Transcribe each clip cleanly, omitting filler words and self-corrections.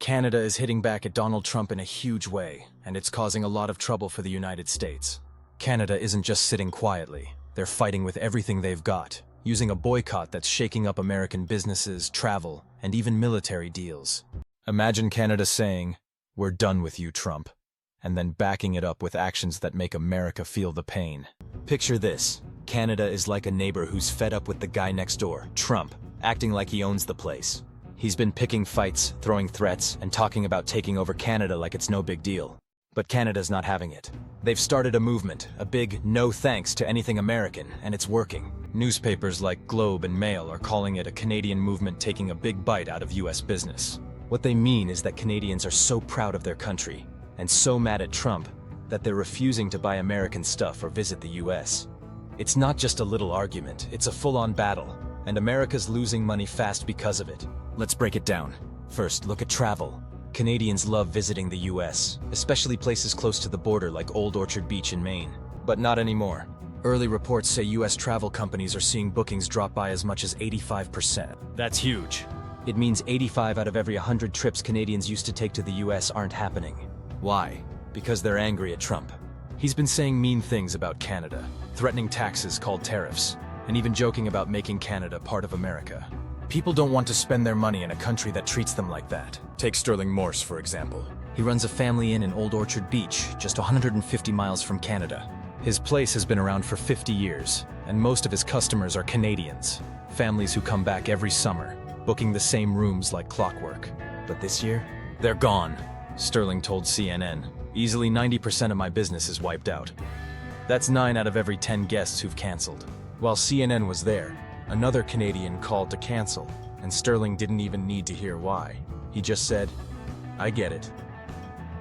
Canada is hitting back at Donald Trump in a huge way, and it's causing a lot of trouble for the United States. Canada isn't just sitting quietly. They're fighting with everything they've got, using a boycott that's shaking up American businesses, travel, and even military deals. Imagine Canada saying, "We're done with you, Trump," and then backing it up with actions that make America feel the pain. Picture this. Canada is like a neighbor who's fed up with the guy next door, Trump, acting like he owns the place. He's been picking fights, throwing threats, and talking about taking over Canada like it's no big deal. But Canada's not having it. They've started a movement, a big no thanks to anything American, and it's working. Newspapers like Globe and Mail are calling it a Canadian movement taking a big bite out of US business. What they mean is that Canadians are so proud of their country, and so mad at Trump, that they're refusing to buy American stuff or visit the US. It's not just a little argument, it's a full-on battle, and America's losing money fast because of it. Let's break it down. First, look at travel. Canadians love visiting the US, especially places close to the border like Old Orchard Beach in Maine. But not anymore. Early reports say US travel companies are seeing bookings drop by as much as 85%. That's huge. It means 85 out of every 100 trips Canadians used to take to the US aren't happening. Why? Because they're angry at Trump. He's been saying mean things about Canada, threatening taxes called tariffs, and even joking about making Canada part of America. People don't want to spend their money in a country that treats them like that. Take Sterling Morse, for example. He runs a family inn in Old Orchard Beach, just 150 miles from Canada. His place has been around for 50 years, and most of his customers are Canadians, families who come back every summer, booking the same rooms like clockwork. But this year, they're gone, Sterling told CNN. Easily 90% of my business is wiped out. That's 9 out of every 10 guests who've canceled. While CNN was there, another Canadian called to cancel, and Sterling didn't even need to hear why. He just said, "I get it."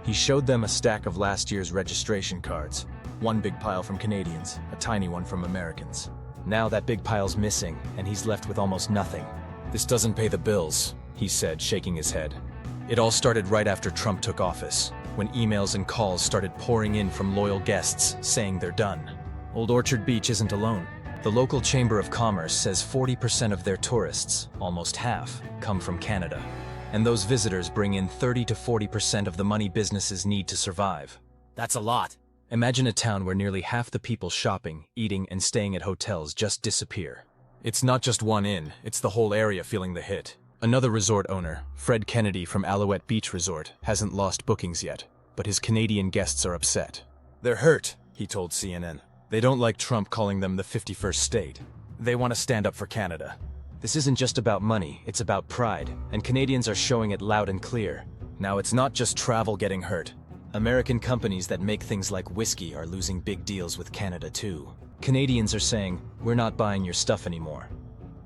He showed them a stack of last year's registration cards. One big pile from Canadians, a tiny one from Americans. Now that big pile's missing, and he's left with almost nothing. "This doesn't pay the bills," he said, shaking his head. It all started right after Trump took office, when emails and calls started pouring in from loyal guests saying they're done. Old Orchard Beach isn't alone. The local Chamber of Commerce says 40% of their tourists, almost half, come from Canada. And those visitors bring in 30 to 40% of the money businesses need to survive. That's a lot. Imagine a town where nearly half the people shopping, eating, and staying at hotels just disappear. It's not just one inn, it's the whole area feeling the hit. Another resort owner, Fred Kennedy from Alouette Beach Resort, hasn't lost bookings yet, but his Canadian guests are upset. They're hurt, he told CNN. They don't like Trump calling them the 51st state. They want to stand up for Canada. This isn't just about money, it's about pride, and Canadians are showing it loud and clear. Now it's not just travel getting hurt. American companies that make things like whiskey are losing big deals with Canada too. Canadians are saying, "We're not buying your stuff anymore."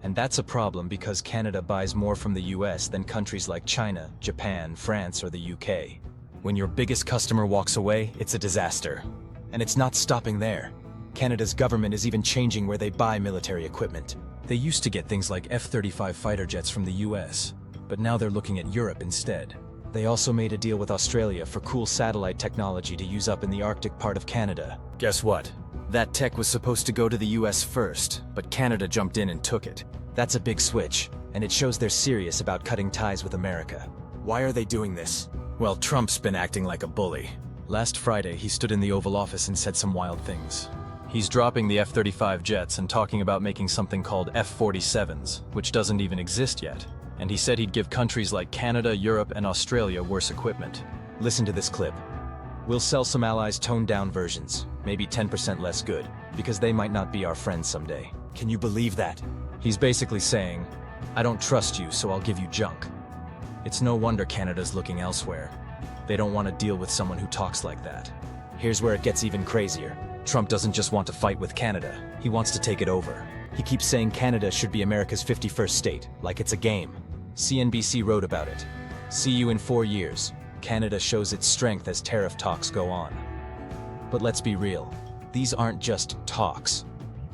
And that's a problem because Canada buys more from the US than countries like China, Japan, France, or the UK. When your biggest customer walks away, it's a disaster. And it's not stopping there. Canada's government is even changing where they buy military equipment. They used to get things like F-35 fighter jets from the US, but now they're looking at Europe instead. They also made a deal with Australia for cool satellite technology to use up in the Arctic part of Canada. Guess what? That tech was supposed to go to the US first, but Canada jumped in and took it. That's a big switch, and it shows they're serious about cutting ties with America. Why are they doing this? Well, Trump's been acting like a bully. Last Friday, he stood in the Oval Office and said some wild things. He's dropping the F-35 jets and talking about making something called F-47s, which doesn't even exist yet. And he said he'd give countries like Canada, Europe, and Australia worse equipment. Listen to this clip. "We'll sell some allies toned-down versions, maybe 10% less good, because they might not be our friends someday." Can you believe that? He's basically saying, "I don't trust you, so I'll give you junk." It's no wonder Canada's looking elsewhere. They don't want to deal with someone who talks like that. Here's where it gets even crazier. Trump doesn't just want to fight with Canada, he wants to take it over. He keeps saying Canada should be America's 51st state, like it's a game. CNBC wrote about it. "See you in 4 years. Canada shows its strength as tariff talks go on." But let's be real, these aren't just talks.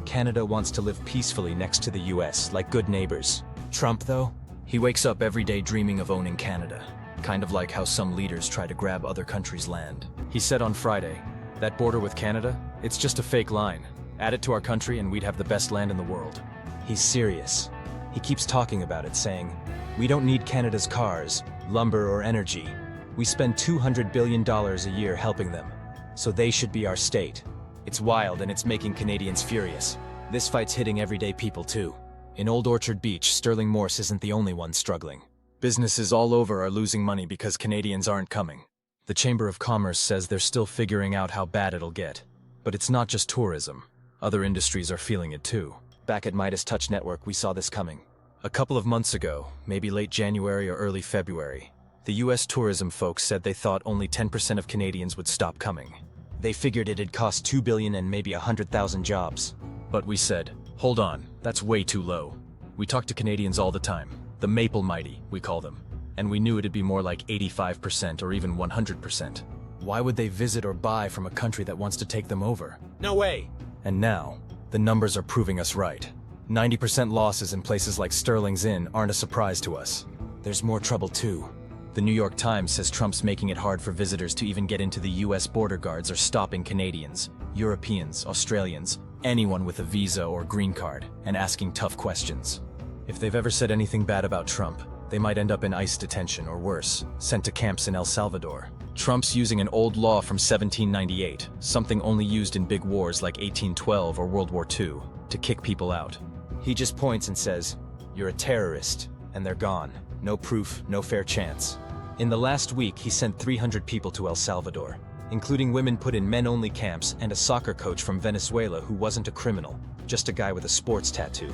Canada wants to live peacefully next to the US, like good neighbors. Trump, though, he wakes up every day dreaming of owning Canada. Kind of like how some leaders try to grab other countries' land. He said on Friday, "That border with Canada, it's just a fake line. Add it to our country and we'd have the best land in the world." He's serious. He keeps talking about it, saying, We don't need Canada's cars, lumber, or energy. We spend $200 billion a year helping them, so they should be our state. It's wild and it's making Canadians furious. This fight's hitting everyday people too. In Old Orchard Beach, Sterling Morse isn't the only one struggling. Businesses all over are losing money because Canadians aren't coming. The Chamber of Commerce says they're still figuring out how bad it'll get. But it's not just tourism. Other industries are feeling it too. Back at Midas Touch Network, we saw this coming. A couple of months ago, maybe late January or early February, the US tourism folks said they thought only 10% of Canadians would stop coming. They figured it'd cost $2 billion and maybe 100,000 jobs. But we said, hold on, that's way too low. We talk to Canadians all the time, the Maple Mighty, we call them, and we knew it'd be more like 85% or even 100%. Why would they visit or buy from a country that wants to take them over? No way! And now, the numbers are proving us right. 90% losses in places like Sterling's Inn aren't a surprise to us. There's more trouble too. The New York Times says Trump's making it hard for visitors to even get into the US border guards are stopping Canadians, Europeans, Australians, anyone with a visa or green card, and asking tough questions. If they've ever said anything bad about Trump, they might end up in ICE detention or worse, sent to camps in El Salvador. Trump's using an old law from 1798, something only used in big wars like 1812 or World War II, to kick people out. He just points and says, "You're a terrorist," and they're gone. No proof, no fair chance. In the last week, he sent 300 people to El Salvador, including women put in men-only camps and a soccer coach from Venezuela who wasn't a criminal, just a guy with a sports tattoo.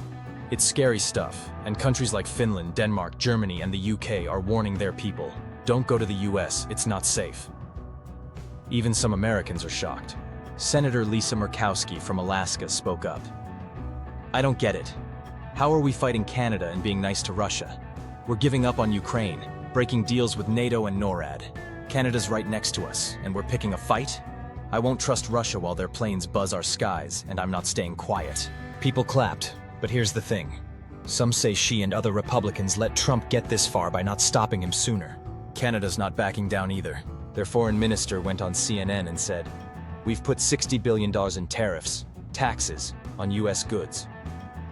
It's scary stuff, and countries like Finland, Denmark, Germany, and the UK are warning their people. Don't go to the US, it's not safe. Even some Americans are shocked. Senator Lisa Murkowski from Alaska spoke up. I don't get it. How are we fighting Canada and being nice to Russia? We're giving up on Ukraine, breaking deals with NATO and NORAD. Canada's right next to us, and we're picking a fight? I won't trust Russia while their planes buzz our skies, and I'm not staying quiet. People clapped, but here's the thing. Some say she and other Republicans let Trump get this far by not stopping him sooner. Canada's not backing down either. Their foreign minister went on CNN and said, "We've put $60 billion in tariffs, taxes, on US goods.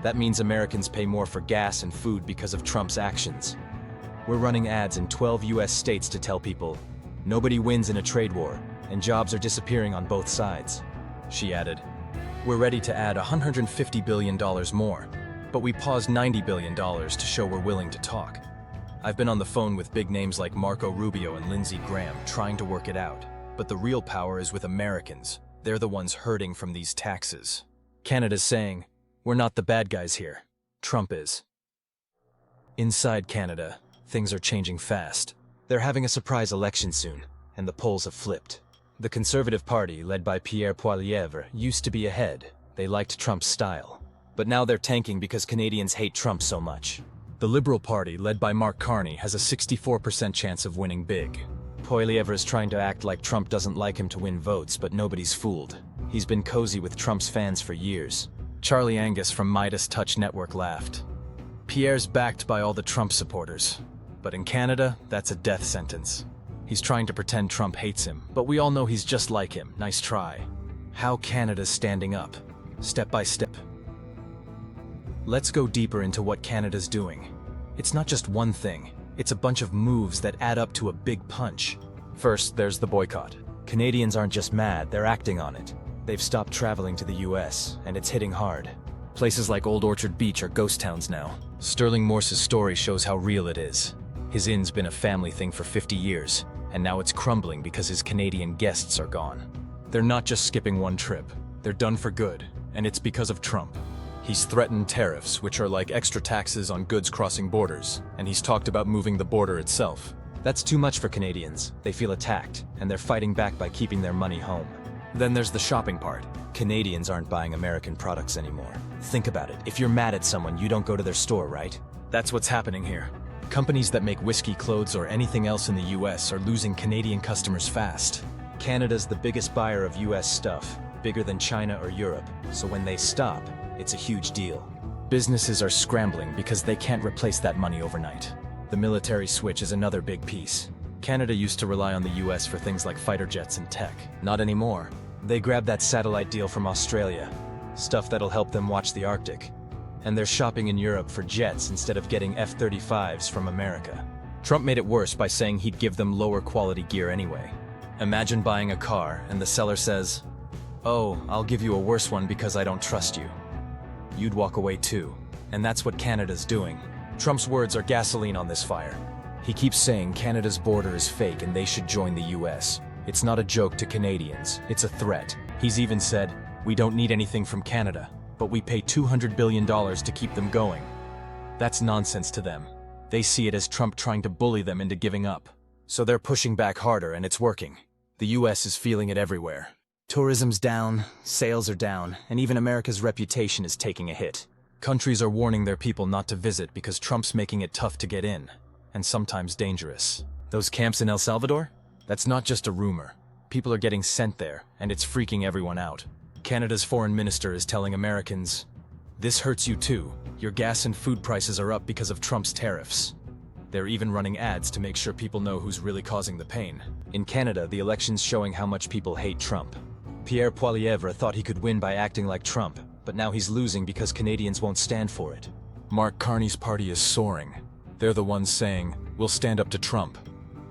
That means Americans pay more for gas and food because of Trump's actions. We're running ads in 12 US states to tell people, nobody wins in a trade war, and jobs are disappearing on both sides." She added, "We're ready to add $150 billion more, but we paused $90 billion to show we're willing to talk. I've been on the phone with big names like Marco Rubio and Lindsey Graham trying to work it out, but the real power is with Americans. They're the ones hurting from these taxes. Canada's saying, we're not the bad guys here. Trump is." Inside Canada, things are changing fast. They're having a surprise election soon, and the polls have flipped. The Conservative Party, led by Pierre Poilievre, used to be ahead. They liked Trump's style. But now they're tanking because Canadians hate Trump so much. The Liberal Party, led by Mark Carney, has a 64% chance of winning big. Poilievre is trying to act like Trump doesn't like him to win votes, but nobody's fooled. He's been cozy with Trump's fans for years. Charlie Angus from Midas Touch Network laughed. Pierre's backed by all the Trump supporters. But in Canada, that's a death sentence. He's trying to pretend Trump hates him, but we all know he's just like him. Nice try. How Canada's standing up, step by step. Let's go deeper into what Canada's doing. It's not just one thing. It's a bunch of moves that add up to a big punch. First, there's the boycott. Canadians aren't just mad, they're acting on it. They've stopped traveling to the US, and it's hitting hard. Places like Old Orchard Beach are ghost towns now. Sterling Morse's story shows how real it is. His inn's been a family thing for 50 years, and now it's crumbling because his Canadian guests are gone. They're not just skipping one trip. They're done for good, and it's because of Trump. He's threatened tariffs, which are like extra taxes on goods crossing borders, and he's talked about moving the border itself. That's too much for Canadians. They feel attacked, and they're fighting back by keeping their money home. Then there's the shopping part. Canadians aren't buying American products anymore. Think about it. If you're mad at someone, you don't go to their store, right? That's what's happening here. Companies that make whiskey, clothes, or anything else in the US are losing Canadian customers fast. Canada's the biggest buyer of US stuff, bigger than China or Europe, so when they stop, it's a huge deal. Businesses are scrambling because they can't replace that money overnight. The military switch is another big piece. Canada used to rely on the US for things like fighter jets and tech. Not anymore. They grabbed that satellite deal from Australia, stuff that'll help them watch the Arctic. and they're shopping in Europe for jets instead of getting F-35s from America. Trump made it worse by saying he'd give them lower quality gear anyway. Imagine buying a car and the seller says, "Oh, I'll give you a worse one because I don't trust you." You'd walk away too. And that's what Canada's doing. Trump's words are gasoline on this fire. He keeps saying Canada's border is fake and they should join the US. It's not a joke to Canadians, it's a threat. He's even said, "We don't need anything from Canada, but we pay $200 billion to keep them going." That's nonsense to them. They see it as Trump trying to bully them into giving up. So they're pushing back harder and it's working. The US is feeling it everywhere. Tourism's down, sales are down, and even America's reputation is taking a hit. Countries are warning their people not to visit because Trump's making it tough to get in, and sometimes dangerous. Those camps in El Salvador? That's not just a rumor. People are getting sent there, and it's freaking everyone out. Canada's foreign minister is telling Americans, "This hurts you too. Your gas and food prices are up because of Trump's tariffs." They're even running ads to make sure people know who's really causing the pain. In Canada, the election's showing how much people hate Trump. Pierre Poilievre thought he could win by acting like Trump, but now he's losing because Canadians won't stand for it. Mark Carney's party is soaring. They're the ones saying, "We'll stand up to Trump."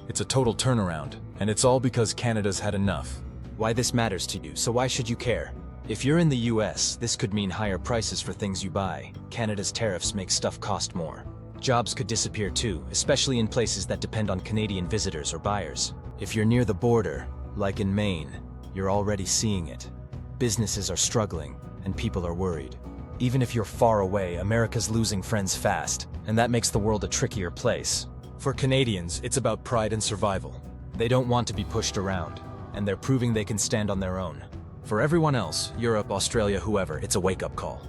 It's a total turnaround, and it's all because Canada's had enough. Why this matters to you, so why should you care? If you're in the US, this could mean higher prices for things you buy. Canada's tariffs make stuff cost more. Jobs could disappear too, especially in places that depend on Canadian visitors or buyers. If you're near the border, like in Maine, you're already seeing it. Businesses are struggling, and people are worried. Even if you're far away, America's losing friends fast, and that makes the world a trickier place. For Canadians, it's about pride and survival. They don't want to be pushed around, and they're proving they can stand on their own. For everyone else, Europe, Australia, whoever, it's a wake-up call.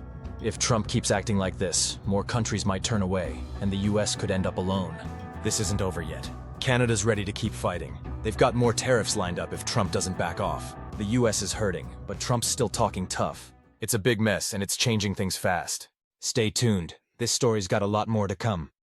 If Trump keeps acting like this, more countries might turn away, and the US could end up alone. This isn't over yet. Canada's ready to keep fighting. They've got more tariffs lined up if Trump doesn't back off. The US is hurting, but Trump's still talking tough. It's a big mess, and it's changing things fast. Stay tuned. This story's got a lot more to come.